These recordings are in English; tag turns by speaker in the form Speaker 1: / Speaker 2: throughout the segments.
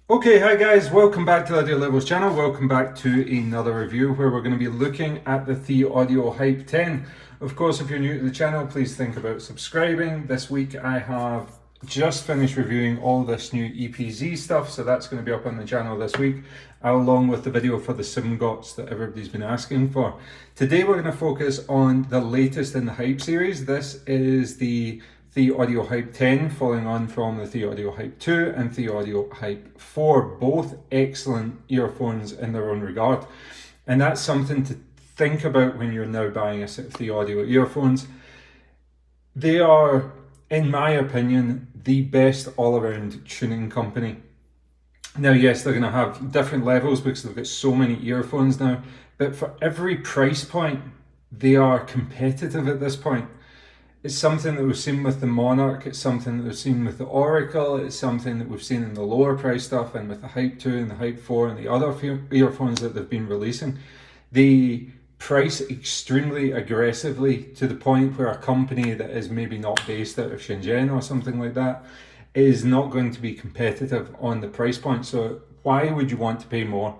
Speaker 1: Okay, hi guys, welcome back to the Audio Levels channel. Welcome back to another review where we're going to be looking at the Thieaudio Hype 10. Of course, if you're new to the channel, please think about subscribing. This week I have just finished reviewing all this new EPZ stuff, so that's going to be up on the channel this week, along with the video for the SimGots that everybody's been asking for. Today we're going to focus on the latest in the Hype series. This is the Thieaudio Hype 10, following on from the Thieaudio Hype 2 and Thieaudio Hype 4, both excellent earphones in their own regard. And that's something to think about when you're now buying a set of Thieaudio earphones. They are, in my opinion, the best all-around tuning company. Now, yes, they're going to have different levels because they've got so many earphones now, but for every price point, they are competitive at this point. It's something that we've seen with the Monarch, it's something that we've seen with the Oracle, it's something that we've seen in the lower price stuff and with the Hype 2 and the Hype 4 and the other earphones that they've been releasing. They price extremely aggressively to the point where a company that is maybe not based out of Shenzhen or something like that is not going to be competitive on the price point. So why would you want to pay more?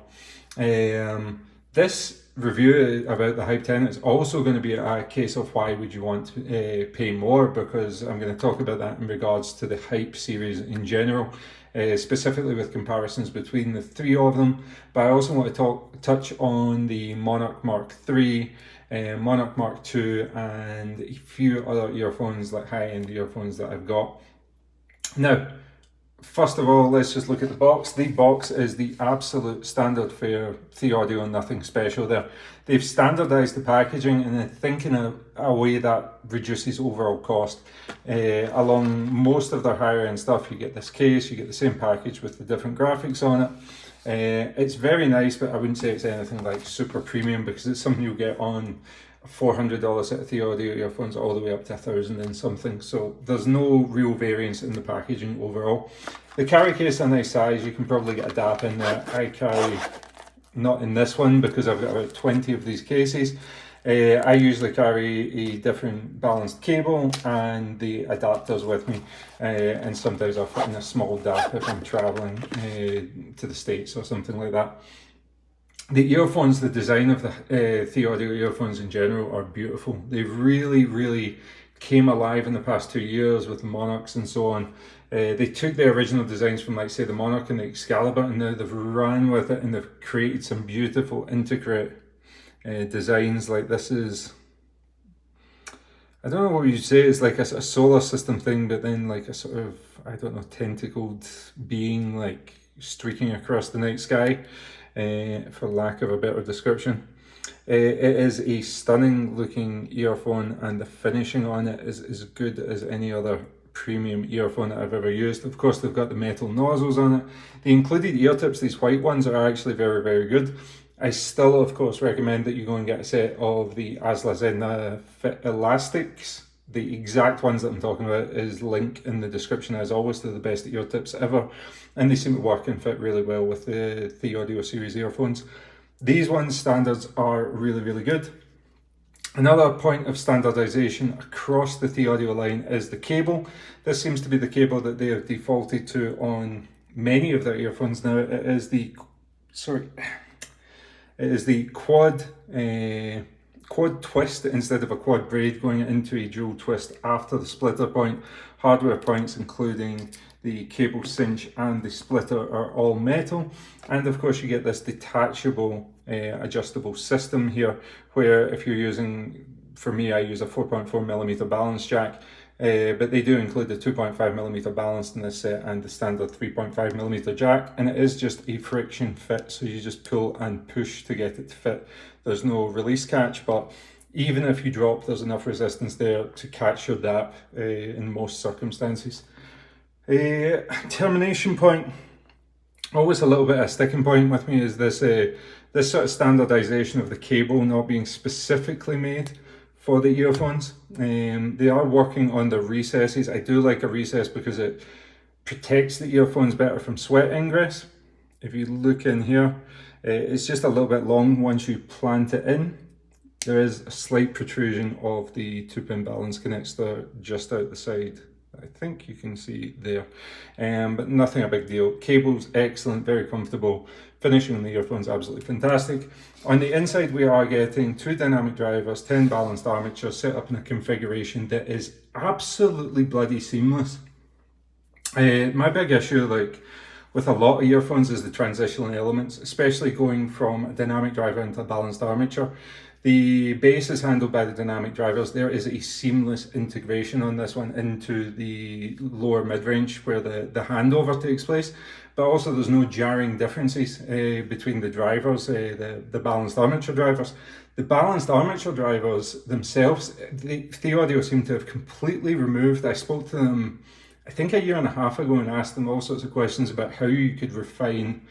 Speaker 1: This review about the Hype 10 is also going to be a case of why would you want to pay more, because I'm going to talk about that in regards to the Hype series in general, specifically with comparisons between the three of them. But I also want to touch on the Monarch MkIII, Monarch MkII, and a few other earphones, like high-end earphones that I've got. Now, first of all, let's just look at the box. The box is the absolute standard fare Thieaudio and nothing special there. They've standardized the packaging and I think in a way that reduces overall cost. Along most of their higher end stuff, you get this case, you get the same package with the different graphics on it. It's very nice, but I wouldn't say it's anything like super premium because it's something you'll get on $400 set of Thieaudio earphones all the way up to $1,000 and something. So there's no real variance in the packaging overall. The carry case is a nice size. You can probably get a DAP in there. I carry not in this one because I've got about 20 of these cases. I usually carry a different balanced cable and the adapters with me, and sometimes I'll put in a small DAP if I'm traveling to the States or something like that. The earphones, the design of the Thieaudio earphones in general are beautiful. They've really came alive in the past 2 years with the Monarchs and so on. They took the original designs from, like, say, the Monarch and the Excalibur, and now they've ran with it and they've created some beautiful intricate designs. Like, this is, I don't know what you'd say, it's like a solar system thing, but then like a sort of, I don't know, tentacled being like streaking across the night sky. For lack of a better description. It is a stunning looking earphone and the finishing on it is as good as any other premium earphone that I've ever used. Of course, they've got the metal nozzles on it. The included ear tips, these white ones, are actually very good. I still, of course, recommend that you go and get a set of the ASLA Fit Elastics. The exact ones that I'm talking about is linked in the description, as always, to the best ear tips ever, and they seem to work and fit really well with the Thieaudio series earphones. These ones standards are really good. Another point of standardization across the Thieaudio line is the cable. This seems to be the cable that they have defaulted to on many of their earphones now. It is the quad twist instead of a quad braid, going into a dual twist after the splitter point. Hardware points including the cable cinch and the splitter are all metal, and of course you get this detachable adjustable system here, where if you're using, for me, I use a 4.4mm balance jack, but they do include the 2.5mm balance in this set and the standard 3.5mm jack, and it is just a friction fit, so you just pull and push to get it to fit. There's no release catch, but even if you drop, there's enough resistance there to catch your DAP in most circumstances. Termination point, always a little bit of a sticking point with me, is this this sort of standardization of the cable not being specifically made for the earphones. They are working on the recesses. I do like a recess because it protects the earphones better from sweat ingress. If you look in here, it's just a little bit long once you plant it in. There is a slight protrusion of the 2-pin balance connector just out the side I think you can see there, but nothing a big deal. Cables, excellent, very comfortable. Finishing on the earphones, absolutely fantastic. On the inside, we are getting 2 dynamic drivers, 10 balanced armatures set up in a configuration that is absolutely bloody seamless. My big issue, like with a lot of earphones, is the transitional elements, especially going from a dynamic driver into a balanced armature. The bass is handled by the dynamic drivers. There is a seamless integration on this one into the lower mid-range where the handover takes place, but also there's no jarring differences between the drivers, the balanced armature drivers. The balanced armature drivers themselves, Thieaudio seem to have completely removed. I spoke to them, I think, a year and a half ago and asked them all sorts of questions about how you could refine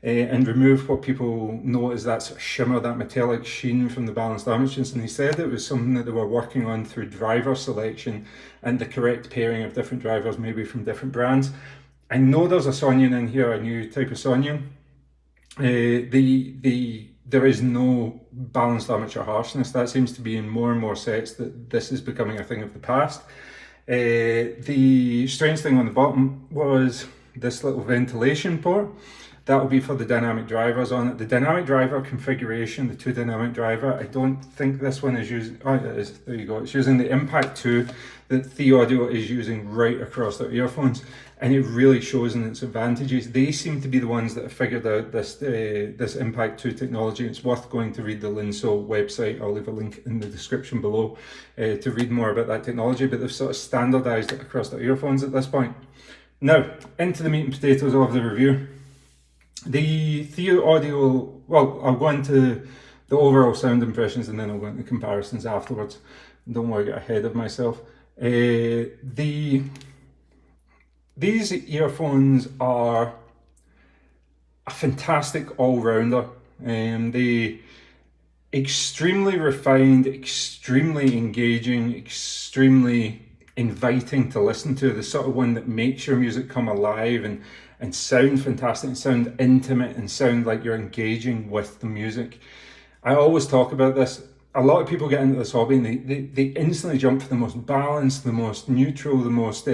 Speaker 1: and remove what people know as that sort of shimmer, that metallic sheen from the balanced armatures. And he said it was something that they were working on through driver selection and the correct pairing of different drivers, maybe from different brands. I know there's a Sonion in here, a new type of Sonion. There is no balanced armature harshness. That seems to be in more and more sets, that this is becoming a thing of the past. The strange thing on the bottom was this little ventilation port. That will be for the dynamic drivers on it. The dynamic driver configuration, the 2 dynamic driver, I don't think this one is using, oh it is, there you go. It's using the Impact 2 that Thieaudio is using right across their earphones, and it really shows in its advantages. They seem to be the ones that have figured out this Impact 2 technology. It's worth going to read the Linso website. I'll leave a link in the description below to read more about that technology, but they've sort of standardized it across their earphones at this point. Now, into the meat and potatoes of the review. The Thieaudio, well, I'll go into the overall sound impressions and then I'll go into comparisons afterwards. Don't want to get ahead of myself. These earphones are a fantastic all-rounder. They extremely refined, extremely engaging, extremely inviting to listen to. The sort of one that makes your music come alive and sound fantastic, and sound intimate, and sound like you're engaging with the music. I always talk about this. A lot of people get into this hobby and they instantly jump for the most balanced, the most neutral, the most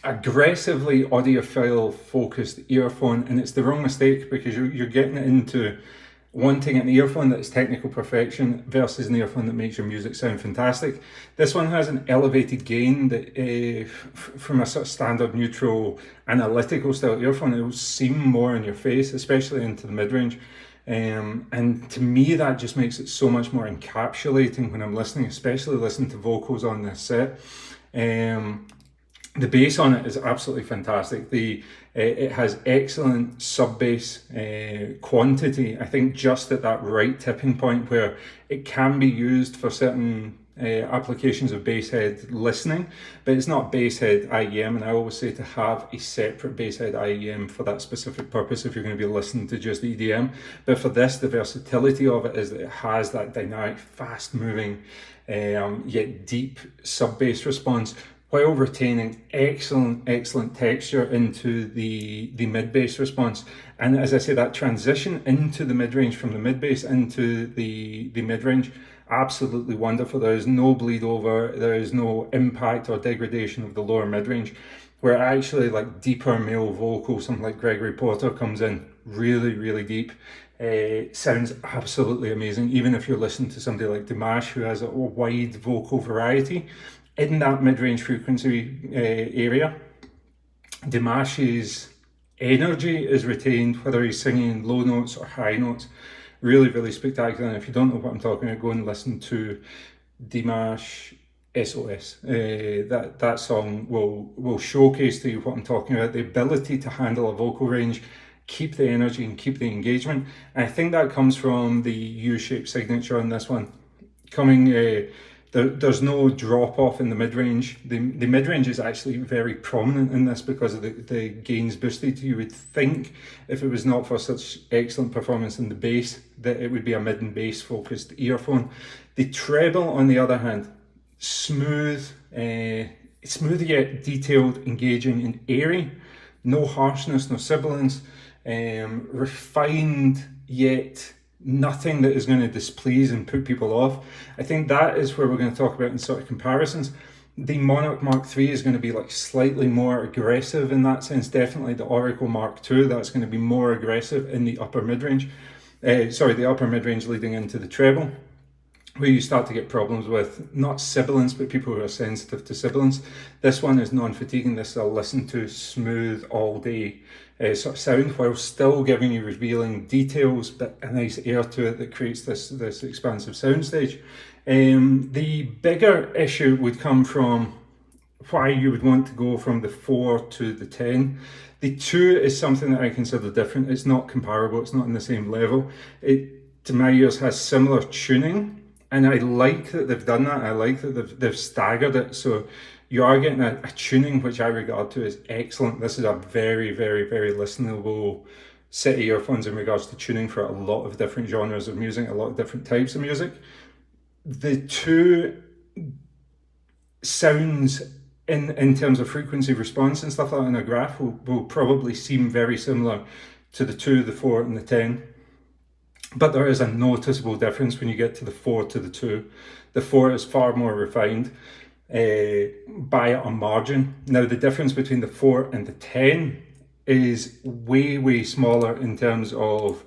Speaker 1: aggressively audiophile focused earphone, and it's the wrong mistake, because you're getting into wanting an earphone that's technical perfection versus an earphone that makes your music sound fantastic. This one has an elevated gain that from a sort of standard neutral analytical style earphone, it will seem more in your face, especially into the mid-range. And to me, that just makes it so much more encapsulating when I'm listening, especially listening to vocals on this set. The bass on it is absolutely fantastic. It has excellent sub-bass quantity, I think just at that right tipping point where it can be used for certain applications of bass head listening, but it's not bass head IEM, and I always say to have a separate bass head IEM for that specific purpose if you're going to be listening to just EDM. But for this, the versatility of it is that it has that dynamic, fast-moving, yet deep sub-bass response, while retaining excellent texture into the mid-bass response. And as I say, that transition into the mid-range, from the mid-bass into the mid-range, absolutely wonderful. There is no bleed over, there is no impact or degradation of the lower mid-range, where actually like deeper male vocal, something like Gregory Porter, comes in really deep. Sounds absolutely amazing, even if you're listening to somebody like Dimash, who has a wide vocal variety in that mid-range frequency area. Dimash's energy is retained, whether he's singing low notes or high notes. Really spectacular. And if you don't know what I'm talking about, go and listen to Dimash SOS. That song will showcase to you what I'm talking about. The ability to handle a vocal range, keep the energy and keep the engagement. And I think that comes from the U-shaped signature on this one. There's no drop off in the mid-range. The mid-range is actually very prominent in this because of the gains boosted. You would think, if it was not for such excellent performance in the bass, that it would be a mid and bass focused earphone. The treble, on the other hand, smooth yet detailed, engaging and airy. No harshness, no sibilance. Refined yet nothing that is going to displease and put people off. I think that is where we're going to talk about in sort of comparisons. The Monarch MkIII is going to be like slightly more aggressive in that sense. Definitely the Oracle Mark II, that's going to be more aggressive in the upper mid-range. The upper mid-range leading into the treble, where you start to get problems with not sibilance, but people who are sensitive to sibilance. This one is non-fatiguing. This is a listen to smooth all day sort of sound, while still giving you revealing details, but a nice air to it that creates this expansive soundstage. The bigger issue would come from why you would want to go from the 4 to the 10. The 2 is something that I consider different. It's not comparable, it's not on the same level. It, to my ears, has similar tuning, and I like that they've done that. I like that they've staggered it, so you are getting a tuning which I regard to as excellent. This is a very, very, very listenable set of earphones in regards to tuning for a lot of different genres of music, a lot of different types of music. The 2 sounds in terms of frequency response and stuff like that on a graph will probably seem very similar to the 2, the 4 and the 10. But there is a noticeable difference when you get to the 4 to the 2. The 4 is far more refined by a margin. Now the difference between the 4 and the 10 is way, way smaller in terms of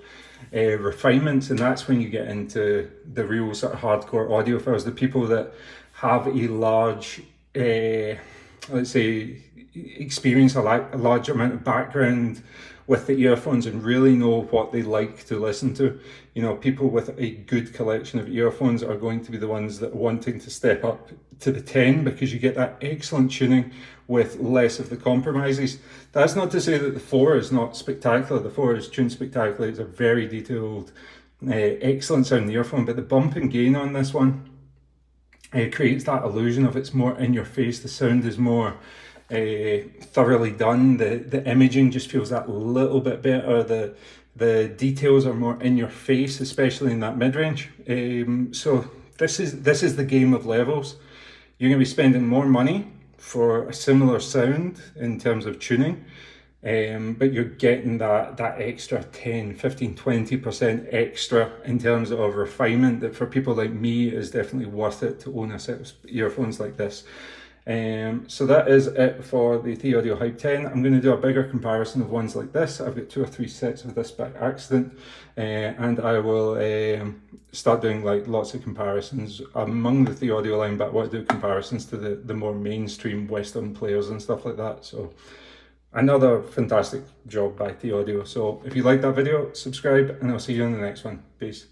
Speaker 1: refinements, and that's when you get into the real sort of hardcore audiophiles, the people that have a large, let's say, experience a large amount of background with the earphones and really know what they like to listen to. You know, people with a good collection of earphones are going to be the ones that are wanting to step up to the 10, because you get that excellent tuning with less of the compromises. That's not to say that the 4 is not spectacular. The 4 is tuned spectacularly. It's a very detailed, excellent sounding earphone, but the bump and gain on this one creates that illusion of it's more in your face. The sound is more thoroughly done. The imaging just feels that little bit better. The details are more in your face, especially in that mid-range. So this is the game of levels. You're going to be spending more money for a similar sound in terms of tuning, but you're getting that extra 10, 15, 20% extra in terms of refinement that for people like me is definitely worth it to own a set of earphones like this. So that is it for the Thieaudio Hype 10. I'm going to do a bigger comparison of ones like this. I've got 2 or 3 sets of this by accident, and I will start doing like lots of comparisons among the Thieaudio line, but I want to do comparisons to the more mainstream Western players and stuff like that. So another fantastic job by Thieaudio. So if you like that video, subscribe, and I'll see you in the next one. Peace.